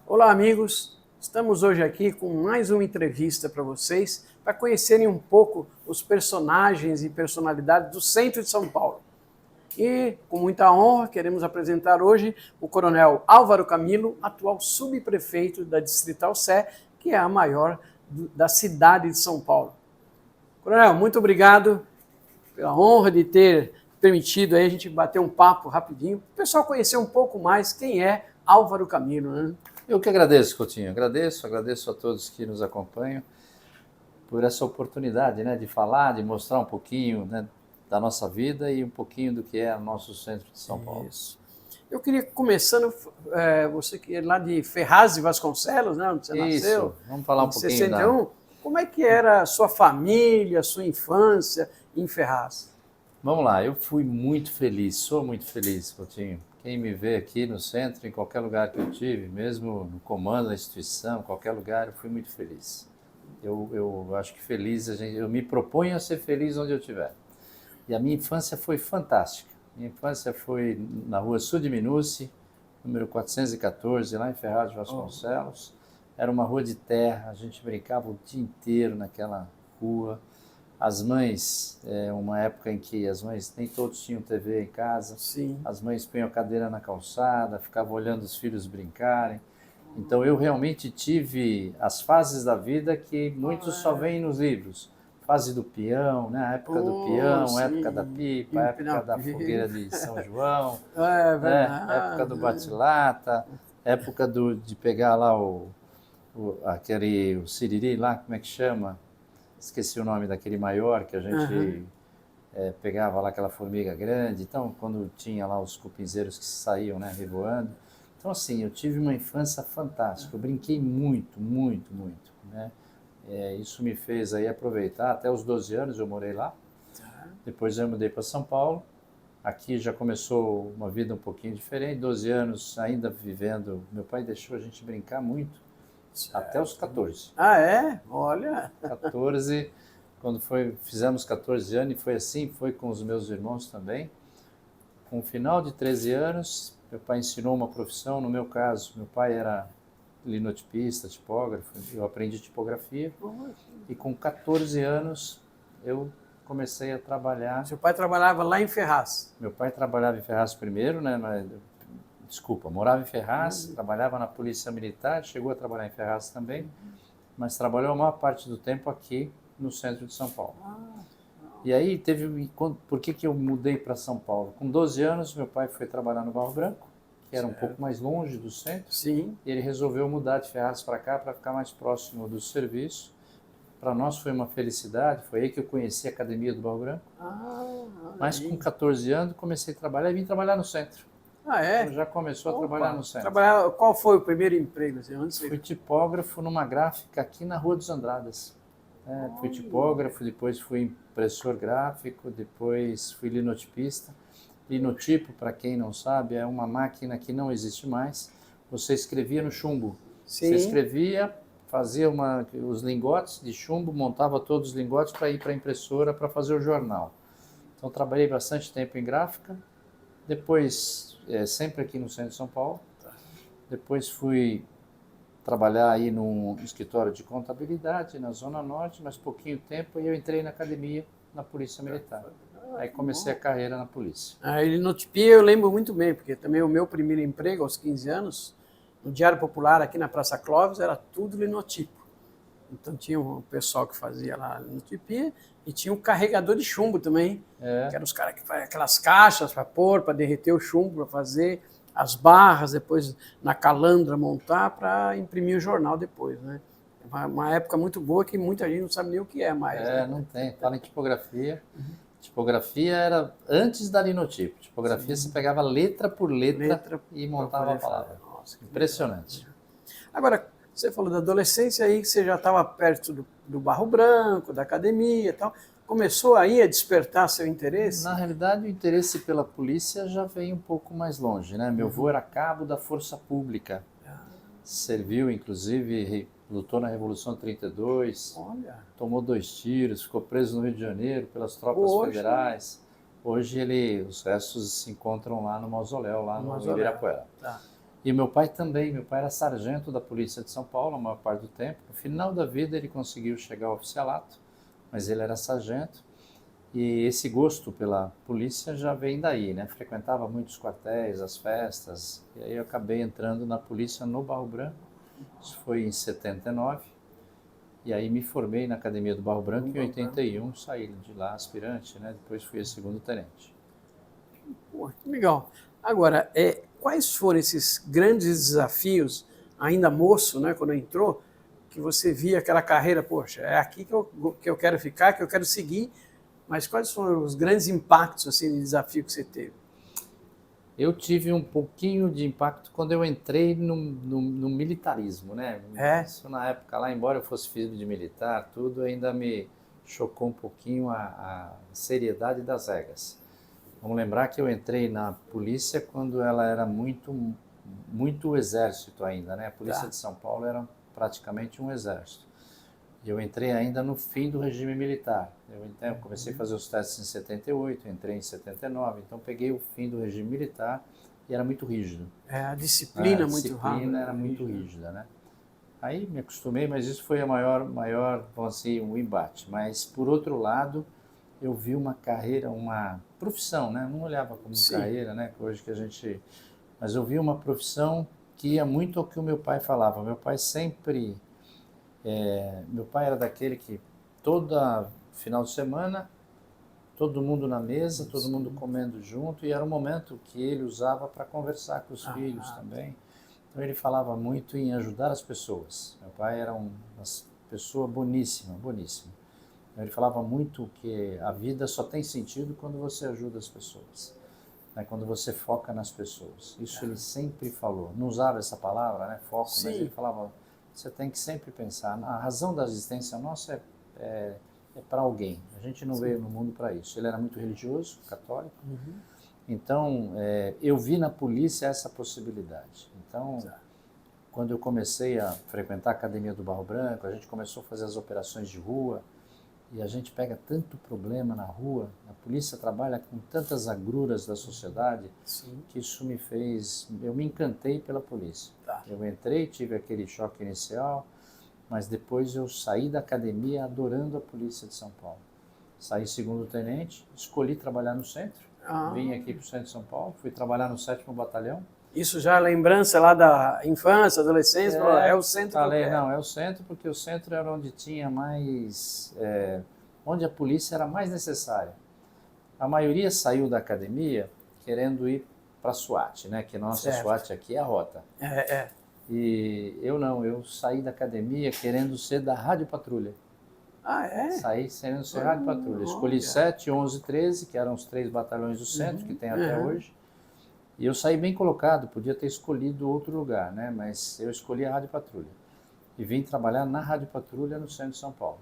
Olá, amigos. Estamos hoje aqui com mais uma entrevista para vocês, para conhecerem um pouco os personagens e personalidades do centro de São Paulo. E, com muita honra, queremos apresentar hoje o Coronel Álvaro Camilo, atual subprefeito da Distrital Sé, que é a maior da cidade de São Paulo. Coronel, muito obrigado pela honra de ter permitido aí a gente bater um papo rapidinho, para o pessoal conhecer um pouco mais quem é Álvaro Camilo, né? Eu que agradeço, Coutinho. Agradeço a todos que nos acompanham por essa oportunidade, né, de falar, de mostrar um pouquinho, né, da nossa vida e um pouquinho do que é o nosso centro de São Paulo. Isso. Eu queria, começando, você que é lá de Ferraz de Vasconcelos, né, onde você nasceu, Vamos falar um em pouquinho 61. Como é que era a sua família, a sua infância em Ferraz? Vamos lá, eu fui muito feliz, sou muito feliz, Coutinho. Quem me vê aqui no centro, em qualquer lugar que eu tive, mesmo no comando da instituição, qualquer lugar, eu fui muito feliz. Eu acho que feliz, eu me proponho a ser feliz onde eu estiver. E a minha infância foi fantástica. Minha infância foi na rua Sul de Minuci, número 414, lá em Ferraz de Vasconcelos. Era uma rua de terra, a gente brincava o dia inteiro naquela rua. As mães, uma época em que as mães nem todos tinham TV em casa. Sim. As mães punham a cadeira na calçada, ficavam olhando os filhos brincarem. Então eu realmente tive as fases da vida que muitos só veem nos livros. Fase do peão, né? A época do peão, sim. época da pipa, época da fogueira de São João, É verdade. época do bate-lata, época de pegar lá o siriri lá, como é que chama? Esqueci o nome daquele maior que a gente pegava lá aquela formiga grande. Então, quando tinha lá os cupinzeiros que saíam, né, revoando. Então, assim, eu tive uma infância fantástica. Eu brinquei muito, muito, muito, né? Isso me fez aí aproveitar. Até os 12 anos eu morei lá. Depois eu mudei para São Paulo. Aqui já começou uma vida um pouquinho diferente. 12 anos ainda vivendo. Meu pai deixou a gente brincar muito. Até os 14. Ah, é? Olha. 14, quando fizemos 14 anos, e foi assim, foi com os meus irmãos também. Com o final de 13 anos, meu pai ensinou uma profissão. No meu caso, meu pai era linotipista, tipógrafo, eu aprendi tipografia. E com 14 anos, eu comecei a trabalhar. Seu pai trabalhava lá em Ferraz? Meu pai trabalhava em Ferraz primeiro, né? Morava em Ferraz, trabalhava na Polícia Militar, chegou a trabalhar em Ferraz também, mas trabalhou a maior parte do tempo aqui no centro de São Paulo. E aí por que eu mudei para São Paulo? Com 12 anos, meu pai foi trabalhar no Barro Branco, que era um pouco mais longe do centro. Sim. E ele resolveu mudar de Ferraz para cá para ficar mais próximo do serviço. Para nós foi uma felicidade, foi aí que eu conheci a Academia do Barro Branco. Mas com 14 anos comecei a trabalhar e vim trabalhar no centro. Ah, é? Então já começou a trabalhar no centro. Qual foi o primeiro emprego? Fui tipógrafo numa gráfica aqui na Rua dos Andradas. Fui tipógrafo, depois fui impressor gráfico, depois fui linotipista. Linotipo, para quem não sabe, é uma máquina que não existe mais. Você escrevia no chumbo. Sim. Você escrevia, fazia os lingotes de chumbo, montava todos os lingotes para ir para a impressora para fazer o jornal. Então trabalhei bastante tempo em gráfica. Depois, sempre aqui no centro de São Paulo. Depois fui trabalhar aí num escritório de contabilidade na Zona Norte, mas pouquinho tempo, e eu entrei na academia, na Polícia Militar. Aí comecei a carreira na polícia. A linotipia eu lembro muito bem, porque também o meu primeiro emprego, aos 15 anos, no Diário Popular, aqui na Praça Clóvis, era tudo linotipo. Então tinha um pessoal que fazia lá a linotipia e tinha um carregador de chumbo também, que eram os caras que faziam aquelas caixas para pôr, para derreter o chumbo, para fazer as barras, depois na calandra montar para imprimir o jornal depois, né? Uma época muito boa que muita gente não sabe nem o que é mais. Não tem. Fala em tipografia. Tipografia era antes da linotipo. Tipografia você pegava letra por letra e montava a palavra. Nossa, impressionante. Agora, você falou da adolescência aí, que você já estava perto do Barro Branco, da academia e tal. Começou aí a despertar seu interesse? Na realidade, o interesse pela polícia já veio um pouco mais longe, né? Meu avô era cabo da Força Pública. Serviu, inclusive, lutou na Revolução de 32. Olha. Tomou 2 tiros, ficou preso no Rio de Janeiro pelas tropas federais. Hoje os restos se encontram lá no mausoléu, lá no Ibirapuera. Tá. E meu pai também, meu pai era sargento da Polícia de São Paulo a maior parte do tempo. No final da vida ele conseguiu chegar ao oficialato, mas ele era sargento. E esse gosto pela polícia já vem daí, né? Frequentava muitos quartéis, as festas, e aí eu acabei entrando na polícia no Barro Branco. Isso foi em 79. E aí me formei na Academia do Barro Branco em 81, saí de lá aspirante, né? Depois fui segundo tenente. Pô, que legal. Agora, quais foram esses grandes desafios, ainda moço, né, quando entrou, que você via aquela carreira, poxa, é aqui que eu quero ficar, que eu quero seguir, mas quais foram os grandes impactos, assim, de desafio que você teve? Eu tive um pouquinho de impacto quando eu entrei no militarismo, né? É? Isso na época lá, embora eu fosse filho de militar, tudo ainda me chocou um pouquinho a seriedade das regras. Vamos lembrar que eu entrei na polícia quando ela era muito exército ainda, né? A polícia de São Paulo era praticamente um exército. E eu entrei ainda no fim do regime militar. Eu comecei a fazer os testes em 78, entrei em 79, então peguei o fim do regime militar e era muito rígido. A disciplina A muito rápida. disciplina era muito rígida, né? Aí me acostumei, mas isso foi a maior, vamos assim, um embate. Mas, por outro lado, eu vi uma carreira, uma profissão, né? Não olhava como carreira, né? Hoje que a gente... Mas eu vi uma profissão que ia muito ao que o meu pai falava. Meu pai sempre... meu pai era daquele que toda final de semana, todo mundo na mesa, todo mundo comendo junto, e era um momento que ele usava para conversar com os filhos também. Então ele falava muito em ajudar as pessoas. Meu pai era uma pessoa boníssima, boníssima. Ele falava muito que a vida só tem sentido quando você ajuda as pessoas, né? Quando você foca nas pessoas. Isso ele sempre falou. Não usava essa palavra, né, foco, mas ele falava, você tem que sempre pensar, a razão da existência nossa é para alguém. A gente não veio no mundo para isso. Ele era muito religioso, católico. Então, eu vi na polícia essa possibilidade. Então, quando eu comecei a frequentar a Academia do Barro Branco, a gente começou a fazer as operações de rua, e a gente pega tanto problema na rua, a polícia trabalha com tantas agruras da sociedade, que isso me fez... Eu me encantei pela polícia. Eu entrei, tive aquele choque inicial, mas depois eu saí da academia adorando a polícia de São Paulo. Saí segundo tenente, escolhi trabalhar no centro, vim aqui para o centro de São Paulo, fui trabalhar no 7º Batalhão. Isso já é lembrança lá da infância, adolescência, é o centro que eu quero. Não, é o centro, porque o centro era onde tinha mais... onde a polícia era mais necessária. A maioria saiu da academia querendo ir para a SWAT, né? Que a nossa SWAT aqui é a rota. E eu não, eu saí da academia querendo ser da Rádio Patrulha. Saí querendo ser Rádio Patrulha. Escolhi 7, 11, 13, que eram os 3 batalhões do centro, que tem até hoje. E eu saí bem colocado, podia ter escolhido outro lugar, né? Mas eu escolhi a Rádio Patrulha. E vim trabalhar na Rádio Patrulha no centro de São Paulo.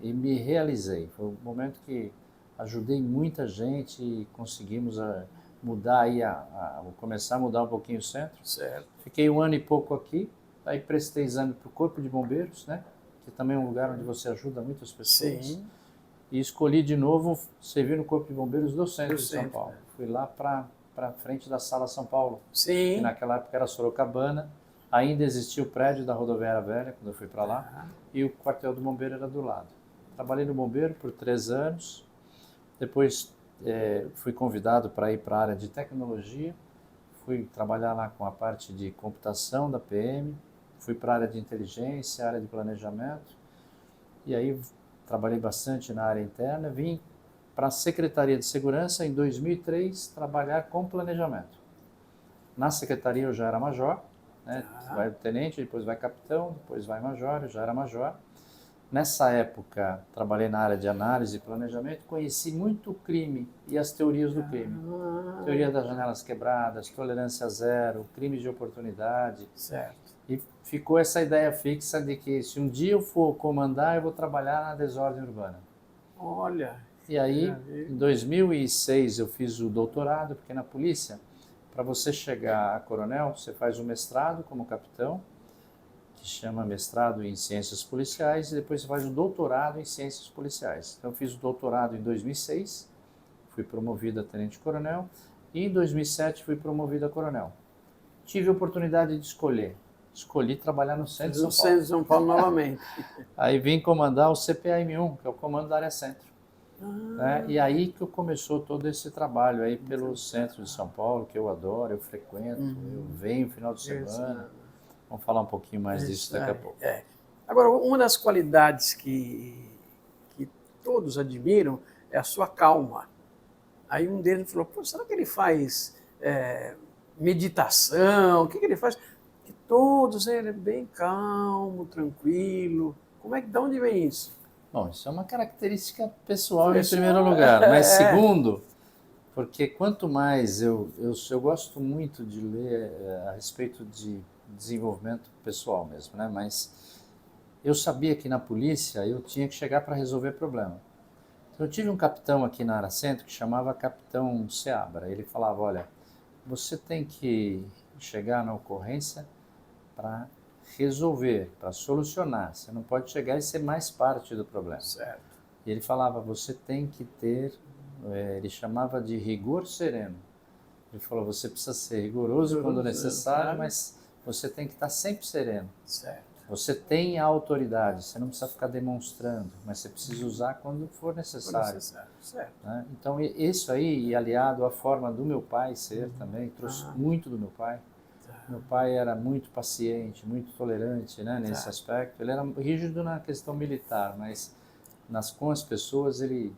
E me realizei. Foi um momento que ajudei muita gente e conseguimos mudar aí, começar a mudar um pouquinho o centro. Fiquei 1 ano e pouco aqui, aí prestei exame para o Corpo de Bombeiros, né? Que também é um lugar onde você ajuda muitas pessoas. E escolhi de novo servir no Corpo de Bombeiros do centro de São Paulo. Fui lá para frente da Sala São Paulo, que naquela época era Sorocabana. Ainda existia o prédio da Rodoviária Velha, quando eu fui para lá, e o quartel do bombeiro era do lado. Trabalhei no bombeiro por 3 anos, depois fui convidado para ir para a área de tecnologia, fui trabalhar lá com a parte de computação da PM, fui para a área de inteligência, área de planejamento, e aí trabalhei bastante na área interna, vim para a Secretaria de Segurança em 2003 trabalhar com planejamento. Na secretaria eu já era major, né? Vai tenente, depois vai capitão, depois vai major, eu já era major. Nessa época, trabalhei na área de análise e planejamento, conheci muito o crime e as teorias do crime. Teoria das janelas quebradas, tolerância zero, crimes de oportunidade. E ficou essa ideia fixa de que se um dia eu for comandar, eu vou trabalhar na desordem urbana. E aí, em 2006, eu fiz o doutorado, porque na polícia, para você chegar a coronel, você faz o mestrado como capitão, que chama mestrado em ciências policiais, e depois você faz o doutorado em ciências policiais. Então eu fiz o doutorado em 2006, fui promovido a tenente-coronel, e em 2007 fui promovido a coronel. tive a oportunidade de escolher. Escolhi trabalhar no centro de São No Paulo. centro de São Paulo novamente. Aí vim comandar o CPAM1, que é o Comando da Área Centro. Né? E aí que começou todo esse trabalho aí pelo centro de São Paulo, que eu adoro, eu frequento, eu venho no final de semana. Vamos falar um pouquinho mais disso daqui a pouco. Agora, uma das qualidades que todos admiram é a sua calma. Aí um deles falou, pô, será que ele faz meditação? O que ele faz? Que todos, ele é bem calmo, tranquilo. De onde vem isso? Bom, isso é uma característica pessoal em primeiro lugar, mas segundo, porque quanto mais eu gosto muito de ler a respeito de desenvolvimento pessoal mesmo, né? Mas eu sabia que na polícia eu tinha que chegar para resolver problema. Então eu tive um capitão aqui na Área Centro que chamava Capitão Seabra. Ele falava, olha, você tem que chegar na ocorrência para resolver, para solucionar. Você não pode chegar e ser mais parte do problema. Certo. E ele falava, você tem que ter, ele chamava de rigor sereno. Ele falou, você precisa ser rigoroso quando necessário, mas você tem que estar sempre sereno. Certo. Você tem a autoridade, você não precisa ficar demonstrando, mas você precisa usar quando for necessário. Certo. Né? Então, isso aí, aliado à forma do meu pai ser também, trouxe muito do meu pai. Meu pai era muito paciente, muito tolerante, né, nesse aspecto. Ele era rígido na questão militar, mas com as pessoas ele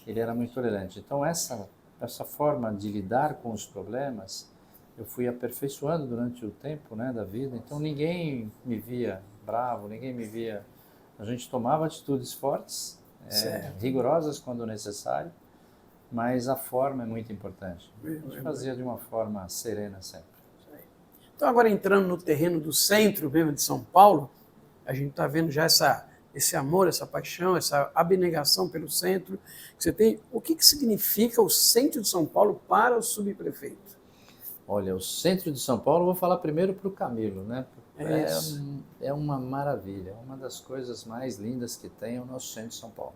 era muito tolerante. Então, essa forma de lidar com os problemas, eu fui aperfeiçoando durante o tempo, né, da vida. Então, ninguém me via bravo, ninguém me via... A gente tomava atitudes fortes, rigorosas quando necessário, mas a forma é muito importante. A gente fazia de uma forma serena sempre. Então, agora entrando no terreno do centro mesmo de São Paulo, a gente está vendo já esse amor, essa paixão, essa abnegação pelo centro que você tem. O que significa o centro de São Paulo para o subprefeito? Olha, o centro de São Paulo, eu vou falar primeiro para o Camilo, né? É uma maravilha, é uma das coisas mais lindas que tem o nosso centro de São Paulo.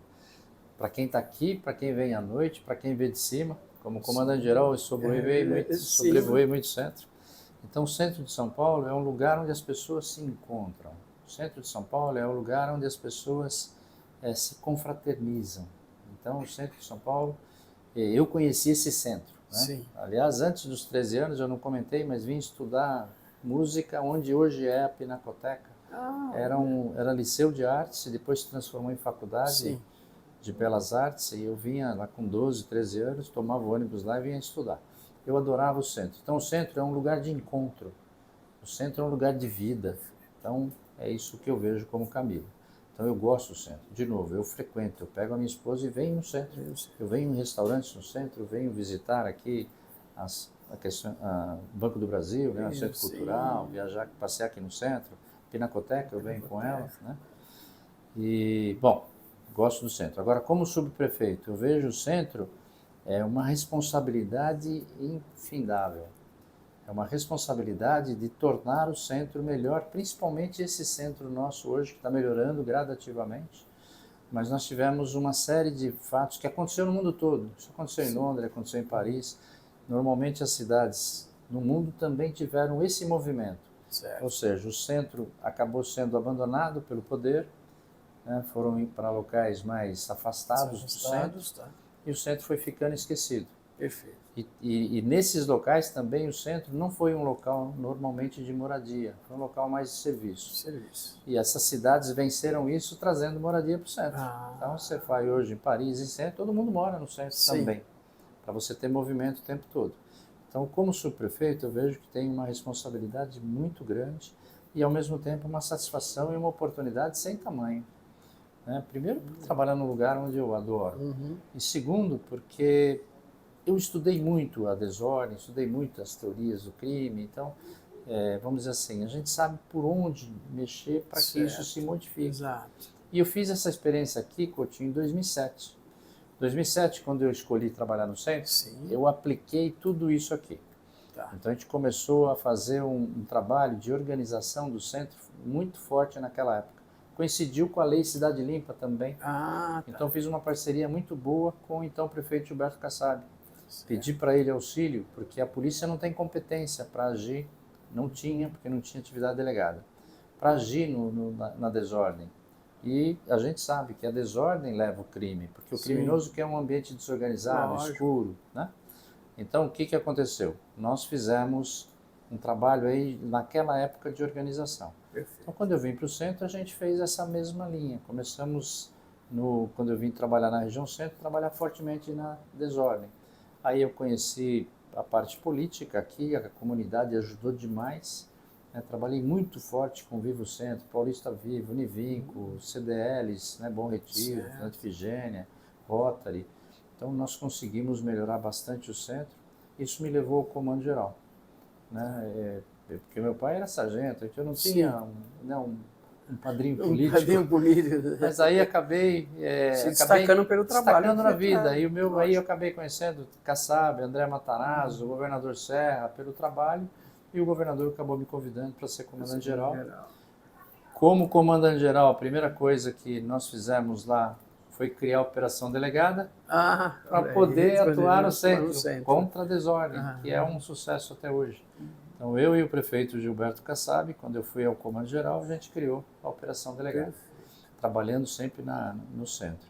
Para quem está aqui, para quem vem à noite, para quem vê de cima, como comandante-geral, eu sobrevoei muito centro. Então, o centro de São Paulo é um lugar onde as pessoas se encontram. O centro de São Paulo é um lugar onde as pessoas se confraternizam. Então, o centro de São Paulo, eu conheci esse centro. Né? Sim. Aliás, antes dos 13 anos, eu não comentei, mas vim estudar música onde hoje é a Pinacoteca. Era liceu de artes e depois se transformou em faculdade de belas artes. E eu vinha lá com 12, 13 anos, tomava o ônibus lá e vinha estudar. Eu adorava o centro. Então, o centro é um lugar de encontro. O centro é um lugar de vida. Então, é isso que eu vejo como Camilo. Então, eu gosto do centro. De novo, eu frequento. Eu pego a minha esposa e venho no centro. Eu venho em restaurantes no centro, venho visitar aqui o Banco do Brasil, né, o Centro Cultural, passear aqui no centro. Pinacoteca, eu venho com ela. Né? E, bom, gosto do centro. Agora, como subprefeito, eu vejo o centro... É uma responsabilidade infindável. É uma responsabilidade de tornar o centro melhor, principalmente esse centro nosso hoje, que está melhorando gradativamente. Mas nós tivemos uma série de fatos que aconteceu no mundo todo. Isso aconteceu em Londres, aconteceu em Paris. Normalmente as cidades no mundo também tiveram esse movimento. Certo. Ou seja, o centro acabou sendo abandonado pelo poder, né? Foram para locais mais afastados do centro. E o centro foi ficando esquecido. Perfeito. E nesses locais também o centro não foi um local normalmente de moradia, foi um local mais de serviço. E essas cidades venceram isso trazendo moradia para o centro. Então você vai hoje em Paris, em centro, todo mundo mora no centro também, para você ter movimento o tempo todo. Então, como subprefeito, eu vejo que tem uma responsabilidade muito grande e ao mesmo tempo uma satisfação e uma oportunidade sem tamanho. Primeiro, trabalhar num lugar onde eu adoro. E segundo, porque eu estudei muito a desordem, estudei muito as teorias do crime. Então, vamos dizer assim, a gente sabe por onde mexer para que isso se modifique. Exato. E eu fiz essa experiência aqui, Coutinho, em 2007. Em 2007, quando eu escolhi trabalhar no centro, eu apliquei tudo isso aqui. Então, a gente começou a fazer um trabalho de organização do centro muito forte naquela época. Coincidiu com a Lei Cidade Limpa também. Então fiz uma parceria muito boa com o então prefeito Gilberto Kassab. Pedi para ele auxílio, porque a polícia não tem competência para agir Não tinha, porque não tinha atividade delegada. Para agir na desordem. E a gente sabe que a desordem leva o crime, porque o criminoso quer um ambiente desorganizado, escuro, né? Então, o que aconteceu? Nós fizemos um trabalho aí naquela época de organização. Perfeito. Então, quando eu vim para o centro, a gente fez essa mesma linha. Começamos, quando eu vim trabalhar na região centro, trabalhar fortemente na desordem. Aí eu conheci a parte política aqui, a comunidade ajudou demais. Trabalhei muito forte com Vivo Centro, Paulista Vivo, Univinco, CDLs, né, Bom Retiro, Santa Efigênia, Rotary. Então nós conseguimos melhorar bastante o centro. Isso me levou ao comando geral, né? Porque meu pai era sargento, então eu não tinha um padrinho político. Padrinho político. Mas aí acabei se destacando pelo trabalho. Destacando na vida. Aí eu acabei conhecendo Kassab, André Matarazzo, o governador Serra, pelo trabalho. E o governador acabou me convidando para ser comandante-geral. Como comandante-geral, a primeira coisa que nós fizemos lá foi criar a operação delegada para poder atuar no centro contra a desordem, que é um sucesso até hoje. Então, eu e o prefeito Gilberto Kassab, quando eu fui ao comando-geral, a gente criou a operação delegada, trabalhando sempre no centro.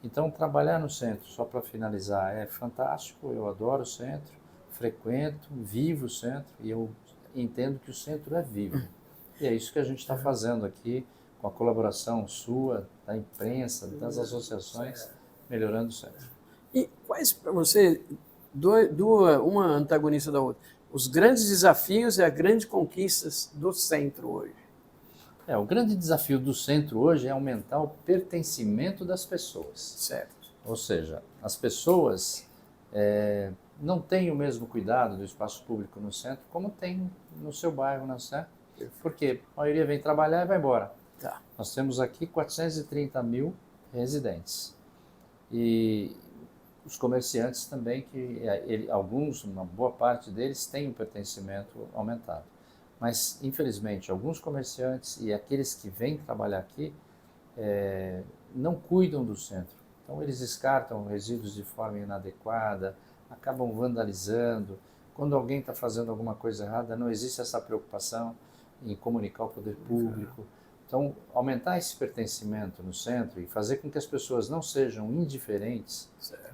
Então, trabalhar no centro, só para finalizar, é fantástico, eu adoro o centro. Frequento, vivo o centro e eu entendo que o centro é vivo. E é isso que a gente está fazendo aqui, com a colaboração sua, da imprensa, das associações, melhorando o centro. E quais, para você, uma antagonista da outra, os grandes desafios e as grandes conquistas do centro hoje? O grande desafio do centro hoje é aumentar o pertencimento das pessoas. Certo. Ou seja, as pessoas não tem o mesmo cuidado do espaço público no centro como tem no seu bairro, né? Porque a maioria vem trabalhar e vai embora. Nós temos aqui 430 mil residentes. E os comerciantes também, alguns, uma boa parte deles, têm um pertencimento aumentado. Mas, infelizmente, alguns comerciantes e aqueles que vêm trabalhar aqui não cuidam do centro. Então, eles descartam resíduos de forma inadequada, acabam vandalizando. Quando alguém está fazendo alguma coisa errada, não existe essa preocupação em comunicar ao poder público. Então, aumentar esse pertencimento no centro e fazer com que as pessoas não sejam indiferentes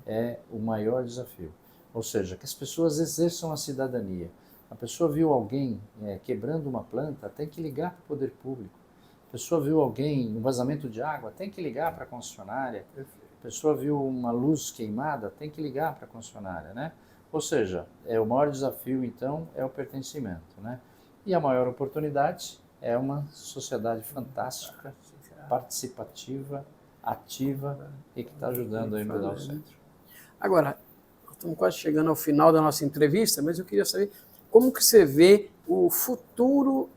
é o maior desafio. Ou seja, que as pessoas exerçam a cidadania. A pessoa viu alguém quebrando uma planta, tem que ligar para o poder público. A pessoa viu alguém no vazamento de água, tem que ligar para a concessionária. A pessoa viu uma luz queimada, tem que ligar para a concessionária, né? Ou seja, o maior desafio, então, é o pertencimento, né? E a maior oportunidade é uma sociedade fantástica, participativa, ativa e que está ajudando a mudar o centro. Agora, estamos quase chegando ao final da nossa entrevista, mas eu queria saber como que você vê o futuro,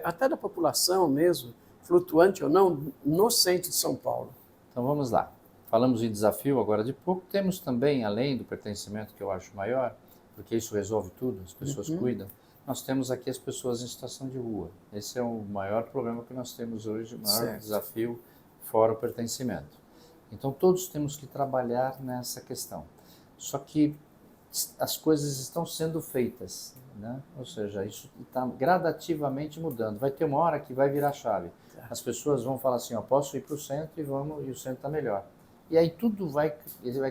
até da população mesmo, flutuante ou não, no centro de São Paulo. Então vamos lá. Falamos em desafio agora de pouco. Temos também, além do pertencimento, que eu acho maior, porque isso resolve tudo, as pessoas cuidam, nós temos aqui as pessoas em situação de rua. Esse é o maior problema que nós temos hoje, o maior desafio, fora o pertencimento. Então todos temos que trabalhar nessa questão. Só que as coisas estão sendo feitas, né? Ou seja, isso está gradativamente mudando. Vai ter uma hora que vai virar chave. As pessoas vão falar assim, posso ir para o centro e o centro está melhor. E aí tudo vai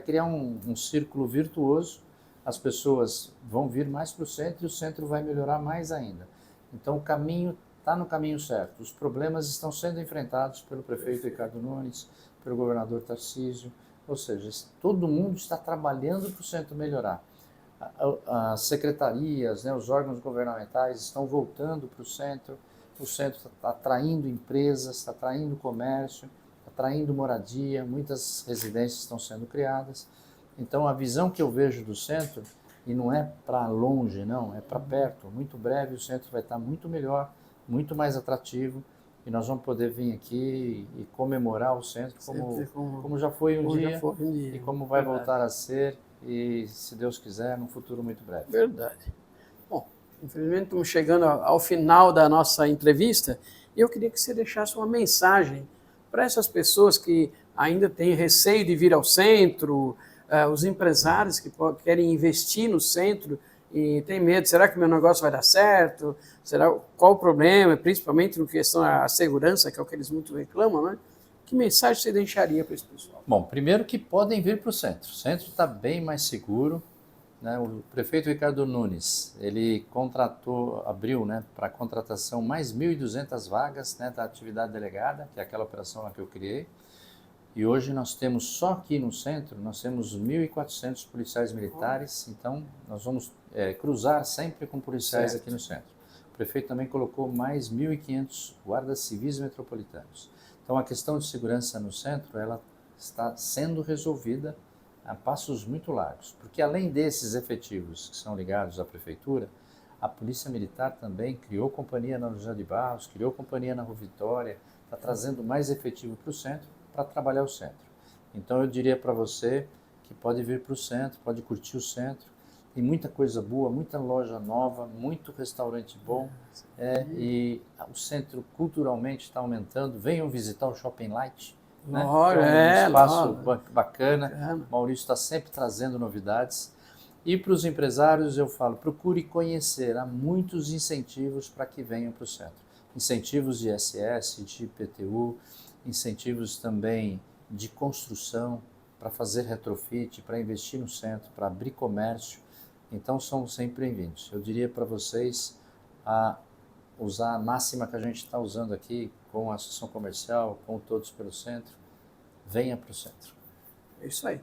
criar um círculo virtuoso, as pessoas vão vir mais para o centro e o centro vai melhorar mais ainda. Então o caminho está no caminho certo. Os problemas estão sendo enfrentados pelo prefeito Ricardo Nunes, pelo governador Tarcísio, ou seja, todo mundo está trabalhando para o centro melhorar. As secretarias, né, os órgãos governamentais estão voltando para o centro está atraindo empresas, está atraindo comércio, atraindo moradia, muitas residências estão sendo criadas. Então a visão que eu vejo do centro, e não é para longe não, é para perto, muito breve o centro vai estar muito melhor, muito mais atrativo, e nós vamos poder vir aqui e comemorar o centro como já foi um dia e como vai voltar a ser, e se Deus quiser, num futuro muito breve. Verdade. Bom, infelizmente estamos chegando ao final da nossa entrevista, e eu queria que você deixasse uma mensagem para essas pessoas que ainda têm receio de vir ao centro, os empresários que querem investir no centro e tem medo, será que meu negócio vai dar certo? Qual o problema, principalmente no questão da segurança, que é o que eles muito reclamam, né? Que mensagem você deixaria para esse pessoal? Bom, primeiro que podem vir para o centro. O centro está bem mais seguro, né? O prefeito Ricardo Nunes, ele abriu, né, para contratação mais 1.200 vagas, né, da atividade delegada, que é aquela operação lá que eu criei. E hoje nós temos, só aqui no centro, nós temos 1.400 policiais militares, então nós vamos cruzar sempre com policiais aqui no centro. O prefeito também colocou mais 1.500 guardas civis metropolitanos. Então a questão de segurança no centro, ela está sendo resolvida a passos muito largos, porque além desses efetivos que são ligados à prefeitura, a Polícia Militar também criou companhia na José de Barros, criou companhia na Rua Vitória, está trazendo mais efetivo para o centro, para trabalhar o centro. Então eu diria para você que pode vir para o centro, pode curtir o centro, tem muita coisa boa, muita loja nova, muito restaurante bom, e o centro culturalmente está aumentando. Venham visitar o Shopping Light, né? É um espaço bacana. Maurício está sempre trazendo novidades. E para os empresários eu falo, procure conhecer, há muitos incentivos para que venham para o centro. Incentivos de ISS, de IPTU, incentivos também de construção, para fazer retrofit, para investir no centro, para abrir comércio. Então são sempre bem-vindos. Eu diria para vocês a usar a máxima que a gente está usando aqui com a Associação Comercial, com Todos pelo Centro, venha para o centro. É isso aí.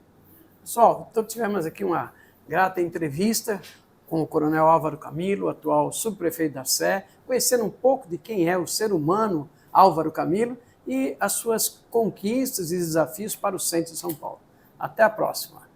Pessoal, então tivemos aqui uma grata entrevista com o Coronel Álvaro Camilo, atual subprefeito da Sé, conhecendo um pouco de quem é o ser humano Álvaro Camilo e as suas conquistas e desafios para o centro de São Paulo. Até a próxima.